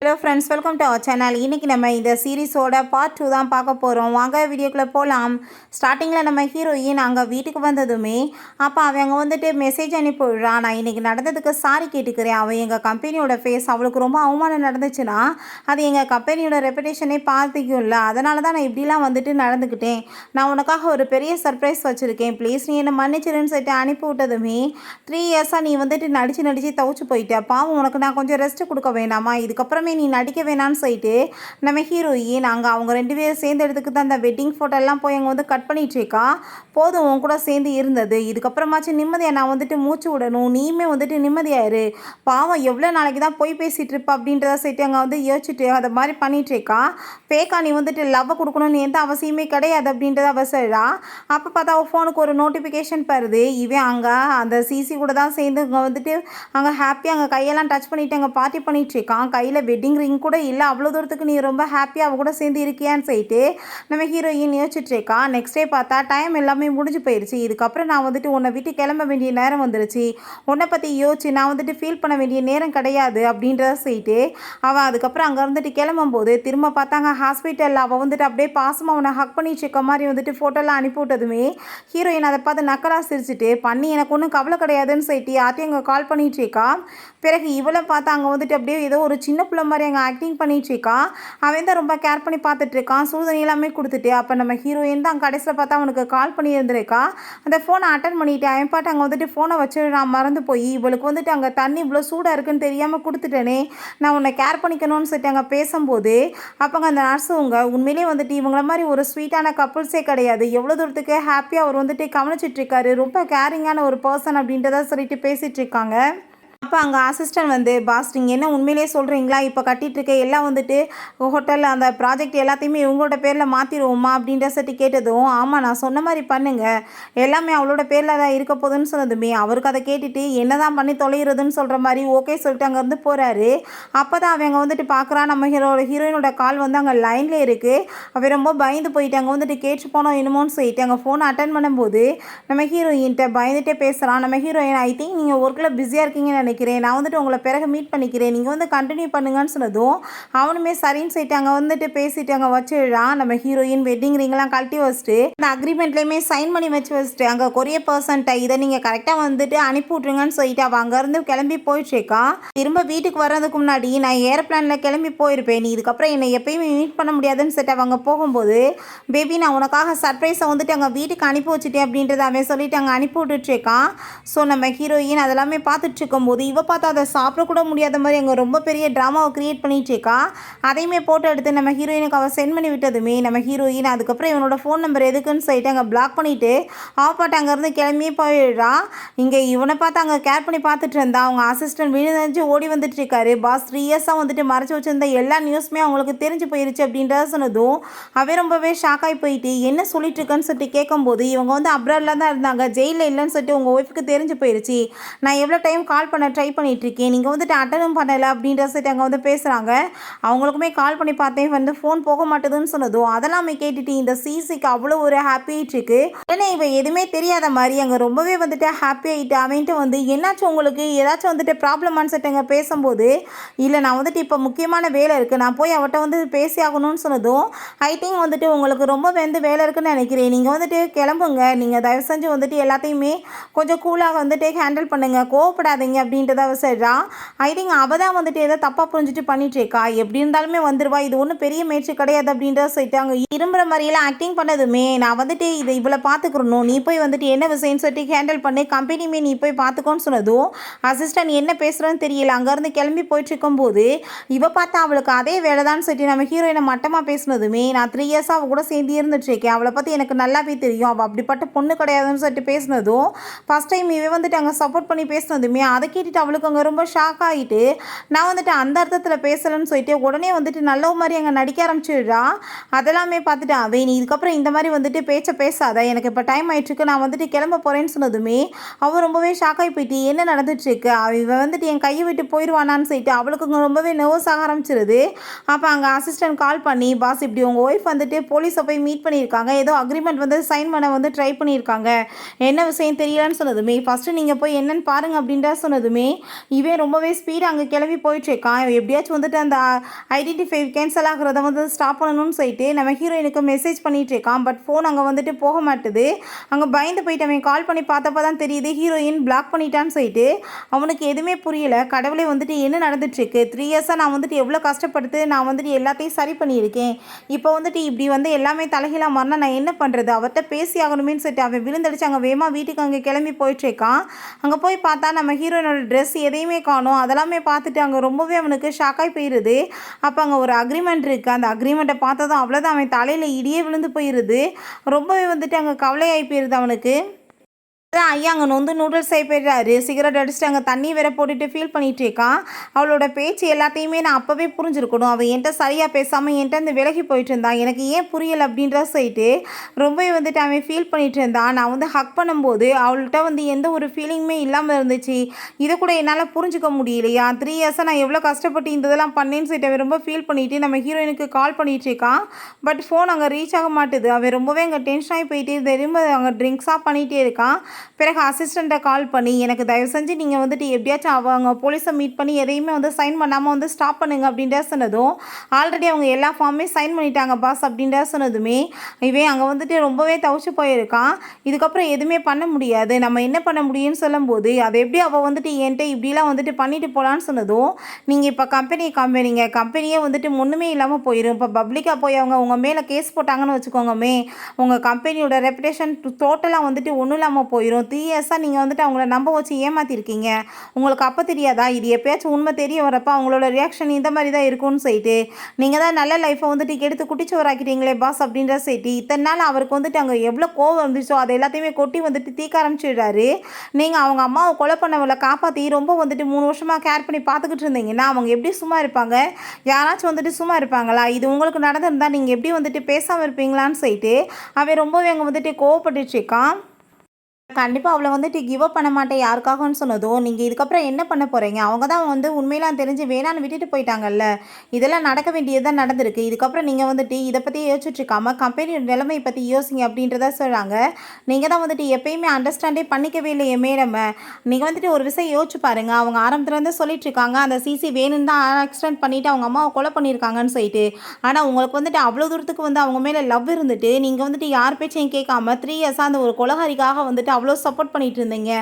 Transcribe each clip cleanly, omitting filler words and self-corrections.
Hello friends, welcome to our channel. இன்றைக்கி நம்ம இந்த சீரீஸோட பார்ட் 2 தான் பார்க்க போகிறோம். வாங்க வீடியோக்குள்ளே போகலாம். ஸ்டார்டிங்கில் நம்ம ஹீரோயின் அங்கே வீட்டுக்கு வந்ததுமே அப்போ அவங்க வந்துட்டு மெசேஜ் அனுப்பிவிடுறா, நான் இன்றைக்கி நடந்ததுக்கு சாரி கேட்டுக்கிறேன். அவள் எங்கள் கம்பெனியோட ஃபேஸ், அவளுக்கு ரொம்ப அவமானம் நடந்துச்சுன்னா அது எங்கள் கம்பெனியோட ரெப்புடேஷனே பார்த்துக்கும்ல, அதனால தான் நான் இப்படிலாம் வந்துட்டு நடந்துக்கிட்டேன். நான் உனக்காக ஒரு பெரிய சர்ப்ரைஸ் வச்சுருக்கேன், ப்ளீஸ் நீ என்னை மன்னிச்சிருன்னு சொல்லிட்டு அனுப்பி விட்டதுமே 3 இயர்ஸாக நீ வந்துட்டு நடித்து தவிச்சு போயிட்ட. பாவம், உனக்கு நான் கொஞ்சம் ரெஸ்ட் கொடுக்க வேண்டாமா? இதுக்கப்புறமே நீ நடிக்க வேணான்னு சொல்லிட்டு நம்ம ஹீரோயின் அங்கே அவங்க 2 பேரும் சேர்ந்த இடத்துக்கு தான் அந்த வெட்டிங் ஃபோட்டோலாம் போய் அங்கே வந்து கட் பண்ணிட்டு இருக்கா. போதும் உன் கூட சேர்ந்து இருந்தது, இதுக்கப்புறமாச்சும் நிம்மதியாக நான் வந்துட்டு மூச்சு விடணும், நீயுமே வந்துட்டு நிம்மதியாயிரு. பாவம் எவ்வளோ நாளைக்கு தான் போய் பேசிகிட்டு இருப்பா அப்படின்றத சொல்லிட்டு அங்கே வந்து யோசிச்சுட்டு அதை மாதிரி பண்ணிட்டு இருக்கா. பேக்கா நீ வந்துட்டு லவ்வை கொடுக்கணும்னு எந்த அவசியமே கிடையாது அப்படின்றத அவ சொல்கிறா. அப்போ பார்த்தா அவள் ஃபோனுக்கு ஒரு நோட்டிஃபிகேஷன் வருது. இவன் அங்கே அந்த சிசி கூட தான் சேர்ந்து அங்கே வந்துட்டு அங்கே ஹாப்பியாக அங்கே கையெல்லாம் டச் பண்ணிவிட்டு அங்கே பார்ட்டி பண்ணிட்டு இருக்கான். கையில் வெட்டிங் ரிங் கூட இல்லை, அவ்வளோ தூரத்துக்கு நீ ரொம்ப ஹாப்பியாக அவள் கூட சேர்ந்து இருக்கியான்னு சொல்லிட்டு நம்ம ஹீரோயின் யோசிச்சுட்டு இருக்கா. நெக்ஸ்ட் டே பார்த்தா டைம் எல்லாமே முடிஞ்சு போயிடுச்சு. இதுக்கப்புறம் நான் வந்துட்டு உன்னை விட்டு கிளம்ப வேண்டிய நேரம் வந்துருச்சு, உன்னை பற்றி யோசிச்சு நான் வந்துட்டு ஃபீல் பண்ண வேண்டிய நேரம் கிடையாது அப்படின்றத சொல்லிட்டு அவள் அதுக்கப்புறம் அங்கே இருந்துட்டு கிளம்பும்போது திரும்ப பார்த்தாங்க ஹாஸ்பிட்டலில் அவள் வந்துட்டு அப்படியே பாசமாக அவனை ஹக் பண்ணிட்டு இருக்க மாதிரி வந்துட்டு ஃபோட்டோலாம் அனுப்பி விட்டதுமே ஹீரோயின் அதை பார்த்து நக்கலாக சிரிச்சுட்டு பண்ணி எனக்கு ஒன்றும் கவலை கிடையாதுன்னு சொல்லிட்டு யார்ட்டையும் அங்கே கால் பண்ணிட்டு இருக்கா. பிறகு இவளை பார்த்து அங்கே வந்துட்டு அப்படியே ஏதோ ஒரு சின்ன பிள்ளை மாதிரி அங்கே ஆக்டிங் பண்ணிட்டு இருக்கா. அவன் தான் ரொம்ப கேர் பண்ணி பார்த்துட்டு இருக்கான், சூழ்நிலை எல்லாமே கொடுத்துட்டு. அப்போ நம்ம ஹீரோயின் தான் கடைசியில் பார்த்தா அவனுக்கு கால் பண்ணி இருந்திருக்கா. அந்த ஃபோனை அட்டன் பண்ணிவிட்டு அவன் பாட்டு அங்கே வந்துட்டு ஃபோனை வச்சு நான் மறந்து போய் இவளுக்கு வந்துட்டு அங்கே தண்ணி இவ்வளோ சூடாக இருக்குன்னு தெரியாமல் கொடுத்துட்டேனே, நான் உன்னை கேர் பண்ணிக்கணும்னு சொல்லிட்டு அங்கே பேசும்போது அப்போங்க அந்த நர்ஸுங்க உண்மையிலே வந்துட்டு இவங்கள மாதிரி ஒரு ஸ்வீட்டான கப்புள்ஸே கிடையாது, எவ்வளோ தூரத்துக்கு ஹாப்பியாக அவர் வந்துட்டு கவனிச்சிட்டு இருக்காரு, ரொம்ப கேரிங்கான ஒரு பர்சன் அப்படின்றத சொல்லிட்டு பேசிகிட்டு இருக்காங்க. அப்போ அங்கே அசிஸ்டன்ட் வந்து பாஸ் நீங்கள் என்ன உண்மையிலே சொல்கிறீங்களா, இப்போ கட்டிகிட்டு இருக்க எல்லாம் வந்துட்டு ஹோட்டலில் அந்த ப்ராஜெக்ட் எல்லாத்தையுமே இவங்களோட பேரில் மாற்றிடுவோமா அப்படின்ற சொல்லிட்டு கேட்டதும் ஆமாம் நான் சொன்ன மாதிரி பண்ணுங்கள், எல்லாமே அவளோட பேரில் தான் இருக்க போகுதுன்னு சொன்னதுமே அவருக்கு அதை கேட்டுட்டு என்ன தான் பண்ணி தொலைகிறதுன்னு சொல்கிற மாதிரி ஓகே சொல்லிட்டு அங்கேருந்து போகிறாரு. அப்போ தான் அவங்க வந்துட்டு பார்க்குறா நம்ம ஹீரோயினோட கால் வந்து அங்கே லைனில் இருக்குது. அவன் ரொம்ப பயந்து போயிட்டு அங்கே வந்துட்டு கேட்டு போனோம் என்னமோன்னு சொல்லிட்டு அங்கே ஃபோனை அட்டன் பண்ணும்போது நம்ம ஹீரோயின்கிட்ட பயந்துகிட்டே பேசுகிறான். நம்ம ஹீரோயின் ஐ திங்க் நீங்கள் ஒர்க்கில் பிஸியாக இருக்கீங்கன்னு நினைக்கிறேன், நான் வந்துட்டு உங்களை பிறகு மீட் பண்ணிக்கிறேன், நீங்கள் வந்து கண்டினியூ பண்ணுங்கன்னு சொன்னதும் அவனுமே சரின்னு சொல்லிட்டு அங்கே வந்துட்டு பேசிட்டு அங்கே வச்சுடுறான். நம்ம ஹீரோயின் வெட்டிங் ரிங்லாம் கழட்டி வச்சுட்டு அந்த அக்ரிமெண்ட்லேயுமே சைன் பண்ணி வச்சுட்டு அங்கே கொரியர் பர்சன்ட்டை இதை நீங்கள் கரெக்டாக வந்துட்டு அனுப்பி விட்ருங்கன்னு சொல்லிட்டு அவள் அங்கேருந்து கிளம்பி போயிட்டுருக்கா. திரும்ப வீட்டுக்கு வர்றதுக்கு முன்னாடி நான் ஏரோப்ளானில் கிளம்பி போயிருப்பேன், நீ இதுக்கப்புறம் என்னை எப்பயுமே மீட் பண்ண முடியாதுன்னு சொல்லிட்டு அவங்க போகும்போது பேபி நான் உனக்காக சர்ப்ரைஸை வந்துட்டு அங்கே வீட்டுக்கு அனுப்பி வச்சுட்டேன் அப்படின்றத அவன் சொல்லிட்டு அங்கே அனுப்பி விட்டுட்ருக்கான். ஸோ நம்ம ஹீரோயின் அதெல்லாமே பார்த்துட்டு இருக்கும்போது இவ பார்த்தா அதை சாப்பிடக்கூட முடியாத மாதிரி அங்கே ரொம்ப பெரிய ட்ராமாவை க்ரியேட் பண்ணிட்டு இருக்கா. அதையுமே போட்டோ எடுத்து நம்ம ஹீரோயினுக்கு அவள் சென்ட் பண்ணி விட்டதுமே நம்ம ஹீரோயின் அதுக்கப்புறம் இவனோட ஃபோன் நம்பர் எதுக்குன்னு சொல்லிட்டு அங்கே பிளாக் பண்ணிவிட்டு பாட்டு அங்கேருந்து கிளம்பியே போயிடுறா. இங்கே இவனை பார்த்து அங்கே கேர் பண்ணி பார்த்துட்டு இருந்தா அவங்க அசிஸ்டன்ட் விழுந்து ஓடி வந்துட்டு இருக்காரு. பாஸ் 3 இயர்ஸாக வந்துட்டு மறைச்சி வச்சிருந்த எல்லா நியூஸுமே அவங்களுக்கு தெரிஞ்சு போயிருச்சு அப்படின்றத சொன்னதும் அவன் ரொம்பவே ஷாக் ஆகி போயிட்டு என்ன சொல்லிட்டு இருக்கேன்னு சொல்லிட்டு கேட்கும்போது இவங்க வந்து அப்ராடில் தான் இருந்தாங்க, ஜெயிலில் இல்லைன்னு சொல்லிட்டு உங்கள் ஒய்ஃபுக்கு தெரிஞ்சு போயிருச்சு, நான் எவ்வளோ டைம் கால் பண்ண ட்ரை பண்ணிகிட்ருக்கேன், நீங்கள் வந்துட்டு அட்டனும் பண்ணலை அப்படின்ற சொல்லிட்டு அங்கே வந்து பேசுகிறாங்க. அவங்களுக்குமே கால் பண்ணி பார்த்தேன் வந்து ஃபோன் போக மாட்டேதுன்னு சொன்னதும் அதெல்லாமே கேட்டுட்டு இந்த சிசிக்கு அவ்வளோ ஒரு ஹாப்பியாகிட்டு இருக்கு. ஏன்னா இவன் எதுவுமே தெரியாத மாதிரி அங்கே ரொம்பவே வந்துட்டு ஹாப்பி ஆகிட்டு அவன்ட்டு வந்து என்னாச்சும் உங்களுக்கு ஏதாச்சும் வந்துட்டு ப்ராப்ளமானு சொல்லிட்டு அங்கே பேசும்போது இல்லை நான் வந்துட்டு இப்போ முக்கியமான வேலை இருக்குது, நான் போய் அவட்ட வந்து பேசி ஆகணும்னு சொன்னதும் ஐ திங்க் வந்துட்டு உங்களுக்கு ரொம்ப வேலை இருக்குன்னு நினைக்கிறேன், நீங்கள் வந்துட்டு கிளம்புங்க, நீங்கள் தயவு செஞ்சு வந்துட்டு எல்லாத்தையுமே கொஞ்சம் கூலாக வந்துட்டு ஹேண்டில் பண்ணுங்கள், கோவப்படாதீங்க அப்படின்றத அவ சொல்கிறா. ஐ திங்க் அவள் தான் வந்துட்டு ஏதோ தப்பாக புரிஞ்சுட்டு பண்ணிட்டு இருக்கா, எப்படி இருந்தாலுமே வந்துடுவா, இது ஒன்றும் பெரிய முயற்சி கிடையாது அப்படின்றத சொல்லிட்டு அவங்க இரும்புற மாதிரியெல்லாம் ஆக்டிங் பண்ணதுமே நான் வந்துட்டு இதை இவ்வளோ பார்த்துக்கிறணும், நீ போய் வந்துட்டு என்ன விஷயம்னு சொல்லிட்டு ஹேண்டில் பண்ணி கம்பெனியுமே நீ போய் பார்த்துக்கோன்னு சொன்னதும் அசிஸ்டன்ட் என்ன பேசுகிறோன்னு தெரியல அங்கேருந்து கிளம்பி போயிட்டு இருக்கும்போது இவ பார்த்தா அவளுக்கு அதே வேலை தான் சொல்லிட்டு நம்ம ஹீரோயினை மட்டமாக பேசினதுமே நான் 3 இயர்ஸாக அவள் கூட சேர்ந்து இருந்துட்டுருக்கேன், அவளை பற்றி எனக்கு நல்லாவே தெரியும், அவள் அப்படிப்பட்ட பொண்ணு கிடையாதுன்னு சொல்லிட்டு பேசினதும் ஃபஸ்ட் டைம் இவ வந்துட்டு அங்கே சப்போர்ட் பண்ணி பேசினதுமே அதை கேட்டுட்டு அவளுக்கு அங்கே ரொம்ப ஷாக் ஆகிட்டு நான் வந்துட்டு அந்த அர்த்தத்தில் பேசலைன்னு சொல்லிட்டு உடனே வந்துட்டு நல்ல மாதிரி அங்கே நடிக்க ஆரம்பிச்சிடுறா. அதெல்லாமே பார்த்துட்டு அவன் நீ இதுக்கப்புறம் இந்த மாதிரி வந்துட்டு பேசாத, எனக்கு இப்போ டைம் ஆகிட்டுருக்கு, நான் வந்துட்டு கிளம்ப போகிறேன்னு சொன்னதுமே அவள் ரொம்பவே ஷாக் ஆகி போயிட்டு என்ன நடந்துட்டுருக்கு, இவன் வந்துட்டு என் கையை விட்டு போயிடுவானான்னு சொல்லிட்டு அவளுக்கு அங்கே ரொம்பவே நர்வஸ் ஆக ஆரம்பிச்சிருது. அப்போ அங்கே அசிஸ்டன்ட் கால் பண்ணி பாஸ் இப்படி உங்கள் ஒய்ஃப் வந்துட்டு போலீஸை போய் மீட் பண்ணியிருக்காங்க, ஏதோ அக்ரிமெண்ட் வந்து சைன் பண்ண வந்து ட்ரை பண்ணியிருக்காங்க, என்ன விஷயம் தெரியலன்னு சொன்னதுமே ஃபஸ்ட்டு நீங்கள் போய் என்னென்னு பாருங்கள் அப்படின்ற சொன்னதுமே சொன்னதுமே இவன் ரொம்பவே ஸ்பீடாக அங்கே கிளம்பி போயிட்டுருக்கான். எப்படியாச்சும் வந்துட்டு அந்த ஐடென்டிஃபை கேன்சல் ஆகிறத வந்து ஸ்டாப் பண்ணணும்னு சொல்லிட்டு நம்ம ஹீரோயினுக்கு மெசேஜ் பண்ணிகிட்டு இருக்கான். பட் ஃபோன் அங்கே வந்துட்டு போக மாட்டுது. அங்கே பயந்து போயிட்டு அவன் கால் பண்ணி பார்த்தப்ப தான் தெரியுது ஹீரோயின் பிளாக் பண்ணிட்டான்னு சொல்லிட்டு. அவனுக்கு எதுவுமே புரியல. கடவுளே வந்துட்டு என்ன நடந்துட்டுருக்கு, 3 இயர்ஸாக நான் வந்துட்டு எவ்வளோ கஷ்டப்படுத்து நான் வந்துட்டு எல்லாத்தையும் சரி பண்ணியிருக்கேன். இப்போ வந்துட்டு இப்படி வந்து எல்லாமே தலைகீழாக மாறினா நான் என்ன பண்ணுறது, அவர்கிட்ட பேசி ஆகணுமேனு சொல்லிட்டு அவன் விழுந்தடிச்சு அங்கே வேகமாக வீட்டுக்கு அங்கே கிளம்பி போயிட்டுருக்கான். அங்கே போய் பார்த்தா நம்ம ஹீரோயினோட ட்ரெஸ் எதையுமே காணும். அதெல்லாமே பார்த்துட்டு அங்கே ரொம்பவே அவனுக்கு ஷாக்காகி போயிடுது. அப்போ அங்கே ஒரு அக்ரிமெண்ட் இருக்குது. அந்த அக்ரிமெண்ட்டை பார்த்ததும் அவ்வளோதான், அவன் தலையில் இடியே விழுந்து போயிடுது. ரொம்பவே வந்துட்டு அங்கே கவலையாகி போயிடுது அவனுக்கு. ஐயா அங்கே நொந்து நூடுல்ஸ் ஆகி போயிடுறாரு. சிகரெட் அடிச்சுட்டு அங்கே தண்ணி வேற போட்டுட்டு ஃபீல் பண்ணிகிட்டு இருக்கான். அவளோட பேச்சு எல்லாத்தையுமே நான் அப்போவே புரிஞ்சிருக்கணும். அவள் என்கிட்ட சரியாக பேசாமல் என்கிட்ட இந்த விலகி போயிட்டு இருந்தான். எனக்கு ஏன் புரியலை அப்படின்ற சொல்லிட்டு ரொம்பவே வந்துட்டு அவன் ஃபீல் பண்ணிகிட்டு இருந்தான். நான் வந்து ஹக் பண்ணும்போது அவள்கிட்ட வந்து எந்த ஒரு ஃபீலிங்குமே இல்லாமல் இருந்துச்சு. இதை கூட என்னால் புரிஞ்சுக்க முடியலையா, 3 இயர்ஸாக நான் எவ்வளோ கஷ்டப்பட்டு இந்த இதெல்லாம் பண்ணேன்னு சொல்லிட்டு அவன் ரொம்ப ஃபீல் பண்ணிவிட்டு நம்ம ஹீரோயினுக்கு கால் பண்ணிகிட்டு இருக்கான். பட் ஃபோன் அங்கே ரீச் ஆக மாட்டுது. அவன் ரொம்பவே அங்கே டென்ஷன் ஆகி போயிட்டு திரும்ப அங்கே ட்ரிங்க்ஸாக பண்ணிகிட்டே இருக்கான். பிறகு அசிஸ்டண்ட்டை கால் பண்ணி எனக்கு தயவு செஞ்சு நீங்கள் வந்துட்டு எப்படியாச்சும் அவங்க போலீஸை மீட் பண்ணி எதையுமே வந்து சைன் பண்ணாமல் வந்து ஸ்டாப் பண்ணுங்க அப்படின்ற சொன்னதும் ஆல்ரெடி அவங்க எல்லா ஃபார்மே சைன் பண்ணிட்டாங்க பாஸ் அப்படின்ற சொன்னதுமே இவன் அங்கே வந்துட்டு ரொம்பவே தவிச்சு போயிருக்கான். இதுக்கப்புறம் எதுவுமே பண்ண முடியாது, நம்ம என்ன பண்ண முடியும்னு சொல்லும்போது அதை எப்படி அவள் வந்துட்டு என்கிட்ட இப்படிலாம் வந்துட்டு பண்ணிட்டு போகலான்னு சொன்னதும் நீங்கள் இப்போ கம்பெனிங்க கம்பெனியே வந்துட்டு ஒன்றுமே இல்லாமல் போயிடும். இப்போ பப்ளிக்காக போய் அவங்க உங்கள் மேலே கேஸ் போட்டாங்கன்னு வச்சுக்கோங்கமே, உங்கள் கம்பெனியோட ரெப்புடேஷன் டோட்டலாக வந்துட்டு ஒன்றும் இல்லாமல் போயிடும். 3 இயர்ஸாக நீங்கள் வந்துட்டு அவங்கள நம்ப வச்சு ஏமாற்றிருக்கீங்க. உங்களுக்கு அப்போ தெரியாதா, இது எப்பயாச்சும் உண்மை தெரிய வரப்போ அவங்களோட ரியாக்ஷன் இந்த மாதிரி தான் இருக்கும்னு சொல்லிட்டு நீங்கள் தான் நல்ல லைஃப்பை வந்துட்டு எடுத்து குட்டிச்சோராக்கிட்டீங்களே பாஸ் அப்படின்ற சொல்லிட்டு இத்தனை நாள் அவருக்கு வந்துட்டு அங்கே எவ்வளோ கோவம் இருந்துச்சோ அதை எல்லாத்தையுமே கொட்டி வந்துட்டு தீக்க ஆரம்பிச்சிடுறாரு. நீங்கள் அவங்க அம்மாவை கொலை பண்ணவளை காப்பாற்றி ரொம்ப வந்துட்டு 3 வருஷமாக கேர் பண்ணி பார்த்துக்கிட்டு இருந்தீங்கன்னா அவங்க எப்படி சும்மா இருப்பாங்க, யாராச்சும் வந்துட்டு சும்மா இருப்பாங்களா, இது உங்களுக்கு நடந்திருந்தால் நீங்கள் எப்படி வந்துட்டு பேசாமல் இருப்பீங்களான்னு சொல்லிட்டு அவன் ரொம்பவே அங்கே வந்துட்டு கோவப்பட்டுட்டு இருக்கான். கண்டிப்பாக அவளை வந்துட்டு கிவ் அப் பண்ண மாட்டேன் யாருக்காகன்னு சொன்னதும் நீங்கள் இதுக்கப்புறம் என்ன பண்ண போகிறீங்க, அவங்க தான் வந்து உண்மையெல்லாம் தெரிஞ்சு வேணான்னு விட்டுட்டு போயிட்டாங்கல்ல, இதெல்லாம் நடக்க வேண்டியது தான் நடந்திருக்கு. இதுக்கப்புறம் நீங்கள் வந்துட்டு இதை பற்றி யோசிச்சுட்ருக்காம கம்பெனியோட நிலைமையை பற்றி யோசிங்க அப்படின்றத சொல்கிறாங்க. நீங்கள் தான் வந்துட்டு எப்பயுமே அண்டர்ஸ்டாண்டே பண்ணிக்கவே இல்லையே மேடம், நீங்கள் வந்துட்டு ஒரு விஷயம் யோசிச்சு பாருங்கள். அவங்க ஆரம்பத்துலேருந்து சொல்லிட்டு இருக்காங்க அந்த சிசி வேணும்னு தான் ஆக்சிடென்ட் பண்ணிவிட்டு அவங்க அம்மாவை கொலை பண்ணியிருக்காங்கன்னு சொல்லிட்டு. ஆனால் உங்களுக்கு வந்துட்டு அவ்வளோ தூரத்துக்கு வந்து அவங்க மேலே லவ் இருந்துட்டு நீங்கள் வந்துட்டு யார் பேச்சையும் கேட்காம 3 இயர்ஸாக அந்த ஒரு கொலகாரிக்காக வந்துட்டு அவ்வளோ சப்போர்ட் பண்ணிட்டு இருந்தீங்க.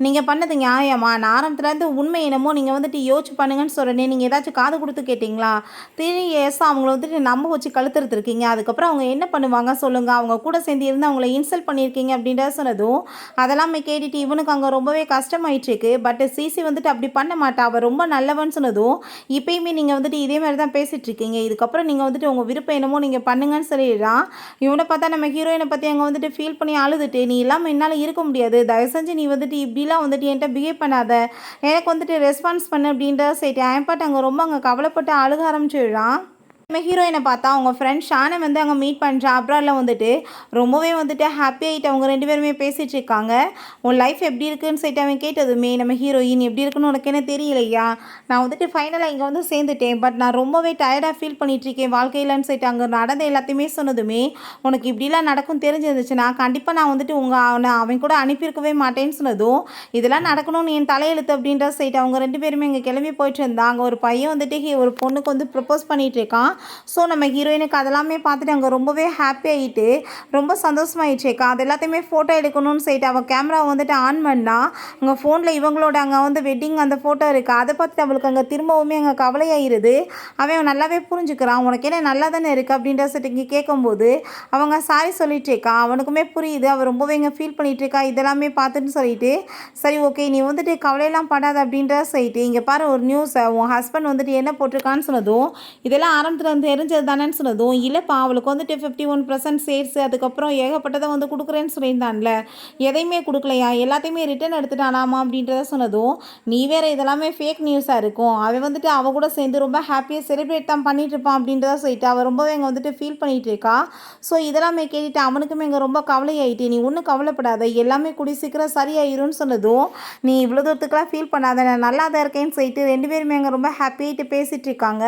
நீங்கள் பண்ணது நியாயமா, நான் ஆரம்பத்துலேருந்து உண்மை என்னமோ நீங்கள் வந்துட்டு யோசிச்சு பண்ணுங்கன்னு சொல்கிறேன். நீங்கள் ஏதாச்சும் காது கொடுத்து கேட்டிங்களா, 3 இயர்ஸாக அவங்கள வந்துட்டு நம்ப வச்சு கழுத்துருத்துருக்கீங்க. அதுக்கப்புறம் அவங்க என்ன பண்ணுவாங்க சொல்லுங்கள், அவங்க கூட சேர்ந்து இருந்து அவங்கள இன்சல்ட் பண்ணியிருக்கீங்க அப்படின்ற சொன்னதும் அதெல்லாமே கேட்டுட்டு இவனுக்கு அங்கே ரொம்பவே கஷ்டமாயிட்டுருக்கு. பட் சிசி வந்துட்டு அப்படி பண்ண மாட்டா, அவள் ரொம்ப நல்லவன்னு சொன்னதும் இப்பயுமே நீங்கள் வந்துட்டு இதே மாதிரி தான் பேசிகிட்டு இருக்கீங்க, இதுக்கப்புறம் நீங்கள் வந்துட்டு உங்கள் விருப்பம் என்னமோ நீங்கள் பண்ணுங்கன்னு சொல்லிடுறான். இவனை பார்த்தா நம்ம ஹீரோயினை பற்றி அங்கே வந்துட்டு ஃபீல் பண்ணி அழுதுட்டு நீ இல்லாமல் என்னால் இருக்க முடியாது, தயவு செஞ்சு நீ வந்துட்டு இப்படிலாம் வந்துட்டு என்கிட்ட பிஹேவ் பண்ணாத, எனக்கு வந்துட்டு ரெஸ்பான்ஸ் பண்ணு அப்படின்ற சைட்டு ஐம்பாட் அங்கே ரொம்ப அங்கே கவலைப்பட்டு அழுக ஆரம்பிச்சிடுறான். நம்ம ஹீரோயினை பார்த்தா அவங்க ஃப்ரெண்ட் ஷானை வந்து அங்கே மீட் பண்ணுறா. அப்ராடில் வந்துட்டு ரொம்பவே வந்துட்டு ஹாப்பி ஆகிட்டு அவங்க 2 பேருமே பேசிகிட்டு இருக்காங்க. உன் லைஃப் எப்படி இருக்குன்னு சொல்லிட்டு அவன் கேட்டதுமே நம்ம ஹீரோயின் எப்படி இருக்குன்னு உனக்கு என்ன தெரியலையா, நான் வந்துட்டு ஃபைனலாக இங்கே வந்து சேர்ந்துட்டேன், பட் நான் ரொம்பவே டயர்டாக ஃபீல் பண்ணிகிட்ருக்கேன் வாழ்க்கையிலன்னு சொல்லிட்டு அங்கே நடந்த எல்லாத்தையுமே சொன்னதுமே உனக்கு இப்படிலாம் நடக்கும் தெரிஞ்சிருந்துச்சுன்னா கண்டிப்பாக நான் வந்துட்டு அவன் கூட அனுப்பியிருக்கவே மாட்டேன்னு சொன்னதும் இதெல்லாம் நடக்கணும்னு என் தலையெழுத்து அப்படின்ற சொல்லிட்டு அவங்க 2 பேருமே இங்கே கிளம்பி போயிட்டு இருந்தாங்க. அங்கே ஒரு பையன் வந்துட்டு ஒரு பொண்ணுக்கு வந்து ப்ரப்போஸ் பண்ணிகிட்டு இருக்கான். ஸோ நம்ம ஹீரோயினுக்கு அதெல்லாமே பார்த்துட்டு அங்கே ரொம்பவே ஹாப்பி ஆகிட்டு ரொம்ப சந்தோஷமாயிடுச்சேக்கா. அது எல்லாத்தையுமே ஃபோட்டோ எடுக்கணும்னு சொல்லிட்டு அவள் கேமராவை வந்துட்டு ஆன் பண்ணா அங்கே ஃபோனில் இவங்களோட அங்கே வந்து வெட்டிங் அந்த ஃபோட்டோ இருக்குது. அதை பார்த்துட்டு அவளுக்கு அங்கே திரும்பவுமே அங்கே கவலையாயிருது. அவன் நல்லாவே புரிஞ்சுக்கிறான், உனக்கு என்ன நல்லா தானே இருக்குது அப்படின்ற சொல்லிட்டு இங்கே கேட்கும்போது அவங்க சாரி சொல்லிட்டுருக்கா. அவனுக்குமே புரியுது, அவள் ரொம்பவே இங்கே ஃபீல் பண்ணிகிட்ருக்கா இதெல்லாமே பார்த்துட்டு சொல்லிட்டு சரி ஓகே நீ வந்துட்டு கவலையெல்லாம் படாத அப்படின்ற சொல்லிட்டு இங்கே பாரு ஒரு நியூஸ், உன் ஹஸ்பண்ட் வந்துட்டு என்ன போட்டிருக்கான்னு சொன்னதும் இதெல்லாம் ஆரம்பத்தில் தெரிஞ்சது தானேன்னு சொன்னதும் இல்லைப்பா அவளுக்கு வந்துட்டு 51% ஷேர்ஸ் அதுக்கப்புறம் ஏகப்பட்டதை வந்து கொடுக்குறேன்னு சொல்லியிருந்தான்ல, எதையுமே கொடுக்கலையா, எல்லாத்தையுமே ரிட்டர்ன் எடுத்துட்டானாமா அப்படின்றத சொன்னதும் நீ வேறு இதெல்லாமே ஃபேக் நியூஸாக இருக்கும், அவன் வந்துட்டு அவள் கூட சேர்ந்து ரொம்ப ஹாப்பியாக செலிப்ரேட் தான் பண்ணிட்டு இருப்பான் அப்படின்றத சொல்லிட்டு அவள் ரொம்பவே இங்கே வந்துட்டு ஃபீல் பண்ணிகிட்டு இருக்கா. ஸோ இதெல்லாமே கேட்டுட்டு அவனுக்குமே இங்கே ரொம்ப கவலையாயிட்டு நீ ஒன்றும் கவலைப்படாத எல்லாமே கூடி சீக்கிரம் சரியாயிரும்னு சொன்னதும் நீ இவ்வளோ தூரத்துக்குலாம் ஃபீல் பண்ணாத நான் நல்லா தான் இருக்கேன்னு சொல்லிட்டு 2 பேருமே அங்கே ரொம்ப ஹாப்பியாகிட்டு பேசிகிட்டு இருக்காங்க.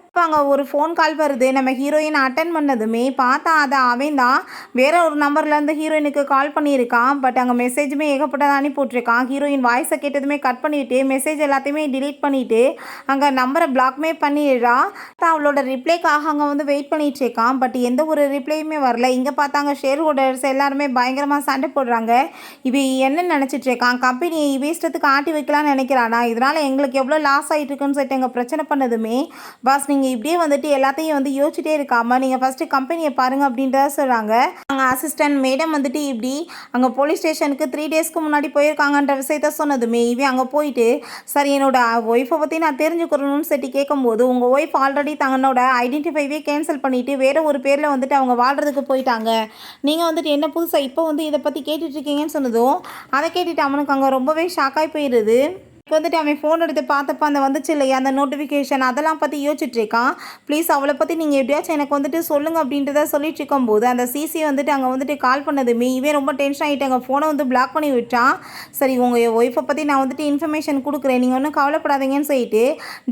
இப்போ அங்கே ஒரு ஃபோன் கால் வருது. நம்ம ஹீரோயின் அட்டன் பண்ணதுமே பார்த்தா அது அவன் தான் வேற ஒரு நம்பர்லேருந்து ஹீரோயினுக்கு கால் பண்ணியிருக்கான். பட் அங்கே மெசேஜுமே ஏகப்பட்டதை அனுப்பி விட்ருக்கான். ஹீரோயின் வாய்ஸை கேட்டதுமே கட் பண்ணிவிட்டு மெசேஜ் எல்லாத்தையுமே டிலீட் பண்ணிவிட்டு அங்கே நம்பரை பிளாக்மே பண்ணிடுறா. அவளோட ரிப்ளைக்காக அங்கே வந்து வெயிட் பண்ணிட்டு இருக்கான். பட் எந்த ஒரு ரிப்ளையுமே வரல. இங்கே பார்த்தாங்க ஷேர் ஹோல்டர்ஸ் எல்லாருமே பயங்கரமாக சண்டை போடுறாங்க. இவன் என்ன நினச்சிட்டு இருக்கான், கம்பெனியை இஷ்டத்துக்கு ஆட்டி வைக்கலான்னு நினைக்கிறானா, இதனால் எங்களுக்கு எவ்வளோ லாஸ் ஆகிட்டு இருக்குன்னு சொல்லிட்டு எங்கள் பிரச்சனை பண்ணதுமே பாஸ் நீங்கள் இப்படியே வந்துட்டு எல்லாத்தையும் வந்து யோசிச்சுட்டே இருக்காமல் நீங்கள் ஃபஸ்ட்டு கம்பெனியை பாருங்கள் அப்படின்றத சொல்கிறாங்க. அங்கே அசிஸ்டன்ட் மேடம் வந்துட்டு இப்படி அங்கே போலீஸ் ஸ்டேஷனுக்கு 3 டேஸ்க்கு முன்னாடி போயிருக்காங்கன்ற விஷயத்த சொன்னதுமே இவன் அங்கே போயிட்டு சரி என்னோட ஒய்ஃபை பற்றி நான் தெரிஞ்சுக்கிறணும்னு சொல்லி கேட்கும்போது உங்கள் ஒய்ஃப் ஆல்ரெடி தன்னோட ஐடென்டிஃபைவே கேன்சல் பண்ணிவிட்டு வேறு ஒரு பேரில் வந்துட்டு அவங்க வாழ்கிறதுக்கு போயிட்டாங்க. நீங்கள் வந்துட்டு என்ன புதுசாக இப்போ வந்து இதை பற்றி கேட்டுட்ருக்கீங்கன்னு சொன்னதும் அதை கேட்டுட்டு அவனுக்கு அங்கே ரொம்பவே ஷாக்காகி போயிடுது. வந்துட்டு அவன் ஃபோன் எடுத்து பார்த்தப்ப அந்த வந்துச்சு இல்லையா அந்த நோட்டிஃபிகேஷன் அதெல்லாம் பற்றி யோசிச்சுட்ருக்கான். ப்ளீஸ் அவளை பற்றி நீங்கள் எப்படியாச்சும் எனக்கு வந்துட்டு சொல்லுங்கள் அப்படின்றத சொல்லிட்டு இருக்கும்போது அந்த சிசி வந்துட்டு அங்கே வந்துட்டு கால் பண்ணதுமே இவன் ரொம்ப டென்ஷன் ஆகிட்டு அங்கே ஃபோனை வந்து பிளாக் பண்ணி விட்டான். சரி உங்கள் ஒய்ஃபை பற்றி நான் வந்துட்டு இன்ஃபர்மேஷன் கொடுக்குறேன், நீங்கள் ஒன்றும் கவலைப்படாதீங்கன்னு சொல்லிட்டு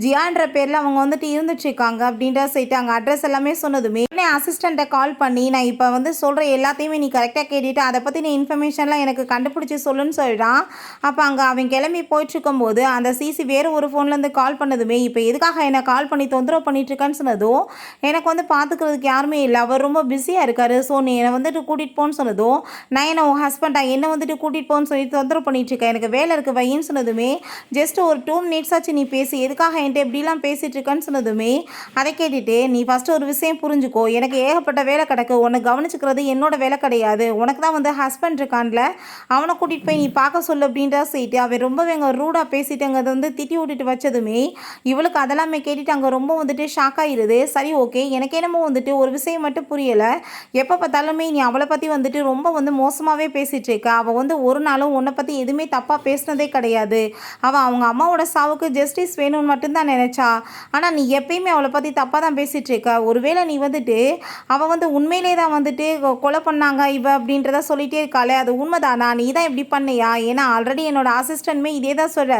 ஜியான்ற பேரில் அவங்க வந்துட்டு இருந்துட்டுருக்காங்க அப்படின்ற சொல்லிட்டு அங்கே அட்ரஸ் எல்லாமே சொன்னதுமே அசிஸ்டண்ட்டை கால் பண்ணி நான் இப்போ வந்து சொல்கிற எல்லாத்தையுமே நீ கரெக்டாக கேட்டுட்டு அதை பற்றி நீ இன்ஃபர்மேஷன்லாம் எனக்கு கண்டுபிடிச்சி சொல்லுன்னு சொல்லிட்டான். அப்போ அங்கே அவன் கிளம்பி போயிட்டுருக்கும்போது அந்த சிசி வேறு ஒரு ஃபோன்லேருந்து கால் பண்ணதுமே இப்போ எதுக்காக என்னை கால் பண்ணி தொந்தரவு பண்ணிட்டுருக்கான்னு சொன்னதும் எனக்கு வந்து பார்த்துக்கிறதுக்கு யாருமே இல்லை, அவர் ரொம்ப பிஸியாக இருக்கார், ஸோ நீ என்னை வந்துட்டு கூட்டிகிட்டு போன்னு சொன்னதும் நான் என்ன உன் ஹஸ்பண்டா என்னை வந்துட்டு கூட்டிகிட்டு போன்னு சொல்லி தொந்தரவு பண்ணிட்டுருக்கேன், எனக்கு வேலை இருக்குது வையின்னு சொன்னதுமே ஜஸ்ட் ஒரு 2 மினிட்ஸ் ஆச்சு நீ பேசி எதுக்காக என்கிட்ட எப்படிலாம் பேசிகிட்டு இருக்கான்னு சொன்னதுமே அதை கேட்டுட்டு நீ ஃபஸ்ட்டு ஒரு விஷயம் புரிஞ்சுக்கோ, எனக்கு ஏகப்பட்ட வேலை கிடக்கு, உன்னை கவனிச்சுக்கிறது என்னோட வேலை கிடையாது, உனக்கு தான் வந்து ஹஸ்பண்ட் இருக்கான்ல அவனை கூட்டிகிட்டு போய் நீ பார்க்க சொல்லு அப்படின்றா சொல்லிட்டு அவன் ரொம்பவே அங்கே ரூடாக பேசிட்டு அங்கே அதை வந்து திட்டி விட்டுட்டு வச்சதுமே இவளுக்கு அதெல்லாமே கேட்டுட்டு அங்கே ரொம்ப வந்துட்டு ஷாக் ஆகிடுது. சரி ஓகே எனக்கு என்னமோ வந்துட்டு ஒரு விஷயம் மட்டும் புரியலை, எப்போ பார்த்தாலுமே நீ அவளை பற்றி வந்துட்டு ரொம்ப வந்து மோசமாகவே பேசிகிட்டு இருக்க, அவள் வந்து ஒரு நாளும் உன்னை பற்றி எதுவுமே தப்பாக பேசினதே கிடையாது, அவள் அவங்க அம்மாவோட சாவுக்கு ஜஸ்டிஸ் வேணும்னு மட்டும்தான் நினச்சா, ஆனால் நீ எப்பயுமே அவளை பற்றி தப்பாக தான் பேசிகிட்டு இருக்க, ஒருவேளை நீ வந்துட்டு அவள் வந்து உண்மையிலே தான் வந்துட்டு கொலை பண்ணாங்க இவ அப்படின்றத சொல்லிகிட்டே இருக்காளே அது உண்மைதானா, நீ தான் இப்படி பண்ணியா, ஏன்னா ஆல்ரெடி என்னோட அசிஸ்டன்ட்மே இதே தான் சொல்கிறாரு,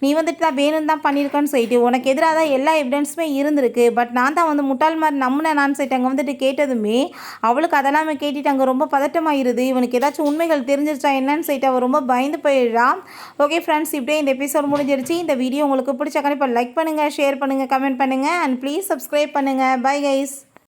நீ வந்துட்டு தான் வேணும்னு தான் பண்ணியிருக்கான்னு சொல்லிட்டு உனக்கு எதிராக தான் எல்லா எவிடன்ஸுமே இருந்திருக்கு, பட் நான் தான் வந்து முட்டாள் மாதிரி நம்பினேனான்னு சொல்லிட்டு அங்கே வந்துட்டு கேட்டதுமே அவளுக்கு அதெல்லாமே கேட்டுட்டு அங்கே ரொம்ப பதட்டமாயிருது. இவனுக்கு ஏதாச்சும் உண்மைகள் தெரிஞ்சிருச்சா என்னன்னு சொல்லிட்டு அவள் ரொம்ப பயந்து போயிடுறான். ஓகே ஃப்ரெண்ட்ஸ், இப்படியே இந்த எபிசோட் முடிஞ்சிருச்சு. இந்த வீடியோ உங்களுக்கு பிடிச்ச கண்டிப்பாக லைக் பண்ணுங்கள், ஷேர் பண்ணுங்கள், கமெண்ட் பண்ணுங்கள் அண்ட் ப்ளீஸ் சப்ஸ்கிரைப் பண்ணுங்கள். Bye guys.